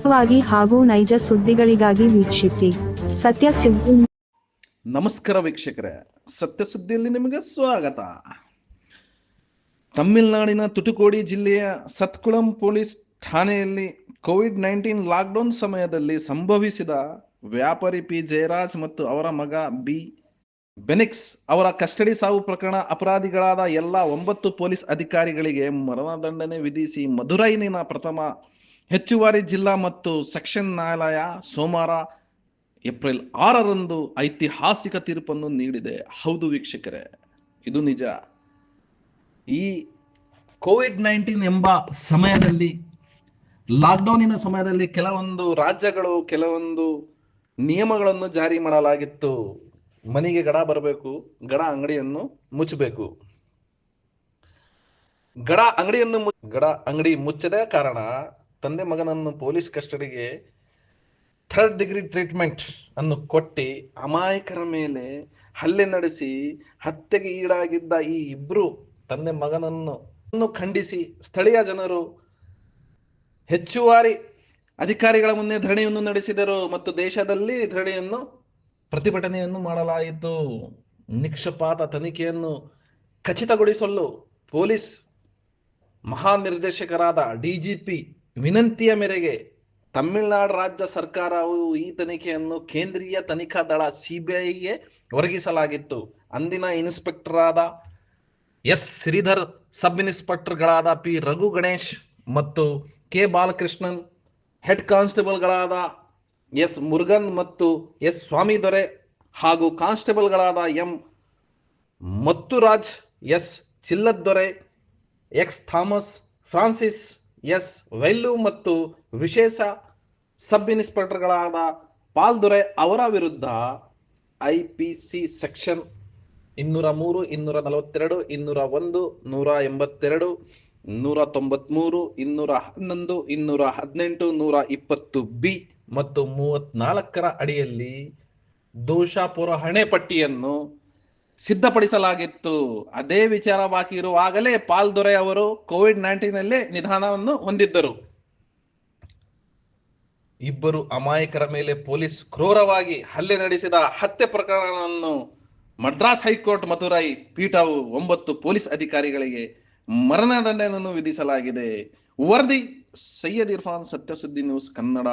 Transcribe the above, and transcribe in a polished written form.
ನಿಖರವಾಗಿ ಹಾಗೂ ನೈಜ ಸುದ್ದಿಗಳಿಗಾಗಿ ವೀಕ್ಷಿಸಿ ಸತ್ಯ ಸುದ್ದಿ. ನಮಸ್ಕಾರ ವೀಕ್ಷಕರೇ, ಸತ್ಯ ಸುದ್ದಿಯಲ್ಲಿ ನಿಮಗೆ ಸ್ವಾಗತ. ತಮಿಳುನಾಡಿನ ತುಟುಕೋಡಿ ಜಿಲ್ಲೆಯ ಸತ್ಕುಳಂ ಪೊಲೀಸ್ ಠಾಣೆಯಲ್ಲಿ ಕೋವಿಡ್-19 ಲಾಕ್ಡೌನ್ ಸಮಯದಲ್ಲಿ ಸಂಭವಿಸಿದ ವ್ಯಾಪಾರಿ ಪಿ ಜಯರಾಜ್ ಮತ್ತು ಅವರ ಮಗ ಬಿ ಬೆನಿಕ್ಸ್ ಅವರ ಕಸ್ಟಡಿ ಸಾವು ಪ್ರಕರಣ ಅಪರಾಧಿಗಳಾದ ಎಲ್ಲ 9 ಪೊಲೀಸ್ ಅಧಿಕಾರಿಗಳಿಗೆ ಮರಣದಂಡನೆ ವಿಧಿಸಿ ಮದುರೈನ ಪ್ರಥಮ ಹೆಚ್ಚುವರಿ ಜಿಲ್ಲಾ ಮತ್ತು ಸೆಕ್ಷನ್ ನ್ಯಾಯಾಲಯ ಸೋಮವಾರ ಏಪ್ರಿಲ್ 6ರಂದು ಐತಿಹಾಸಿಕ ತೀರ್ಪನ್ನು ನೀಡಿದೆ. ಹೌದು ವೀಕ್ಷಕರೇ, ಇದು ನಿಜ. ಈ ಕೋವಿಡ್-19 ಎಂಬ ಸಮಯದಲ್ಲಿ, ಲಾಕ್ಡೌನಿನ ಸಮಯದಲ್ಲಿ ಕೆಲವೊಂದು ರಾಜ್ಯಗಳು ಕೆಲವೊಂದು ನಿಯಮಗಳನ್ನು ಜಾರಿ ಮಾಡಲಾಗಿತ್ತು. ಮನೆಗೆ ಗಡ ಬರಬೇಕು, ಗಡ ಅಂಗಡಿಯನ್ನು ಮುಚ್ಚಬೇಕು. ಗಡ ಅಂಗಡಿ ಮುಚ್ಚದ ಕಾರಣ ತಂದೆ ಮಗನನ್ನು ಪೊಲೀಸ್ ಕಸ್ಟಡಿಗೆ 3rd ಡಿಗ್ರಿ ಟ್ರೀಟ್ಮೆಂಟ್ ಅನ್ನು ಕೊಟ್ಟು ಅಮಾಯಕರ ಮೇಲೆ ಹಲ್ಲೆ ನಡೆಸಿ ಹತ್ಯೆಗೆ ಈಡಾಗಿದ್ದ ಈ ಇಬ್ರು ತಂದೆ ಮಗನನ್ನು ಖಂಡಿಸಿ ಸ್ಥಳೀಯ ಜನರು ಹೆಚ್ಚುವರಿ ಅಧಿಕಾರಿಗಳ ಮುಂದೆ ಧರಣಿಯನ್ನು ನಡೆಸಿದರು ಮತ್ತು ದೇಶದಲ್ಲಿ ಪ್ರತಿಭಟನೆಯನ್ನು ಮಾಡಲಾಯಿತು. ನಿಕ್ಷಪಾತ ತನಿಖೆಯನ್ನು ಖಚಿತಗೊಳಿಸಲು ಪೊಲೀಸ್ ಮಹಾನಿರ್ದೇಶಕರಾದ ಡಿಜಿಪಿ ವಿನಂತಿಯ ಮೇರೆಗೆ ತಮಿಳುನಾಡು ರಾಜ್ಯ ಸರ್ಕಾರವು ಈ ತನಿಖೆಯನ್ನು ಕೇಂದ್ರೀಯ ತನಿಖಾ ದಳ ಸಿಬಿಐಗೆ ಒದಗಿಸಲಾಗಿತ್ತು. ಅಂದಿನ ಇನ್ಸ್ಪೆಕ್ಟರ್ ಆದ ಎಸ್ ಶ್ರೀಧರ್, ಸಬ್ ಇನ್ಸ್ಪೆಕ್ಟರ್ಗಳಾದ ಪಿ ರಘು ಗಣೇಶ್ ಮತ್ತು ಕೆ ಬಾಲಕೃಷ್ಣನ್, ಹೆಡ್ ಕಾನ್ಸ್ಟೇಬಲ್ಗಳಾದ ಎಸ್ ಮುರುಗನ್ ಮತ್ತು ಎಸ್ ಸ್ವಾಮಿ ದೊರೆ ಹಾಗೂ ಕಾನ್ಸ್ಟೇಬಲ್ಗಳಾದ M Muthuraj, S Chilladurai, X Thomas, Francis, S Vailu ಮತ್ತು ವಿಶೇಷ ಸಬ್ ಇನ್ಸ್ಪೆಕ್ಟರ್ಗಳಾದ ಪಾಲ್ ದೊರೆ ಅವರ ವಿರುದ್ಧ ಐಪಿಸಿ ಸೆಕ್ಷನ್ 203, 242, 201, 182, 193, 211, 218, 120 ಬಿ ಮತ್ತು 34ರ ಅಡಿಯಲ್ಲಿ ದೋಷಾಪೂರ್ವ ಹಣೆಪಟ್ಟಿಯನ್ನು ಸಿದ್ಧಪಡಿಸಲಾಗಿತ್ತು. ಅದೇ ವಿಚಾರ ಬಾಕಿ ಇರುವಾಗಲೇ ಪಾಲ್ ದೊರೆ ಅವರು ಕೋವಿಡ್-19 ನಿಧನವನ್ನು ಹೊಂದಿದ್ದರು. ಇಬ್ಬರು ಅಮಾಯಕರ ಮೇಲೆ ಪೊಲೀಸ್ ಕ್ರೂರವಾಗಿ ಹಲ್ಲೆ ನಡೆಸಿದ ಹತ್ಯೆ ಪ್ರಕರಣವನ್ನು ಮದ್ರಾಸ್ ಹೈಕೋರ್ಟ್ ಮದುರೈ ಪೀಠವು 9 ಪೊಲೀಸ್ ಅಧಿಕಾರಿಗಳಿಗೆ ಮರಣದಂಡನೆಯನ್ನು ವಿಧಿಸಲಾಗಿದೆ. ವರದಿ ಸೈಯದ್ ಇರ್ಫಾನ್, ಸತ್ಯ ಸುದ್ದಿ ನ್ಯೂಸ್ ಕನ್ನಡ.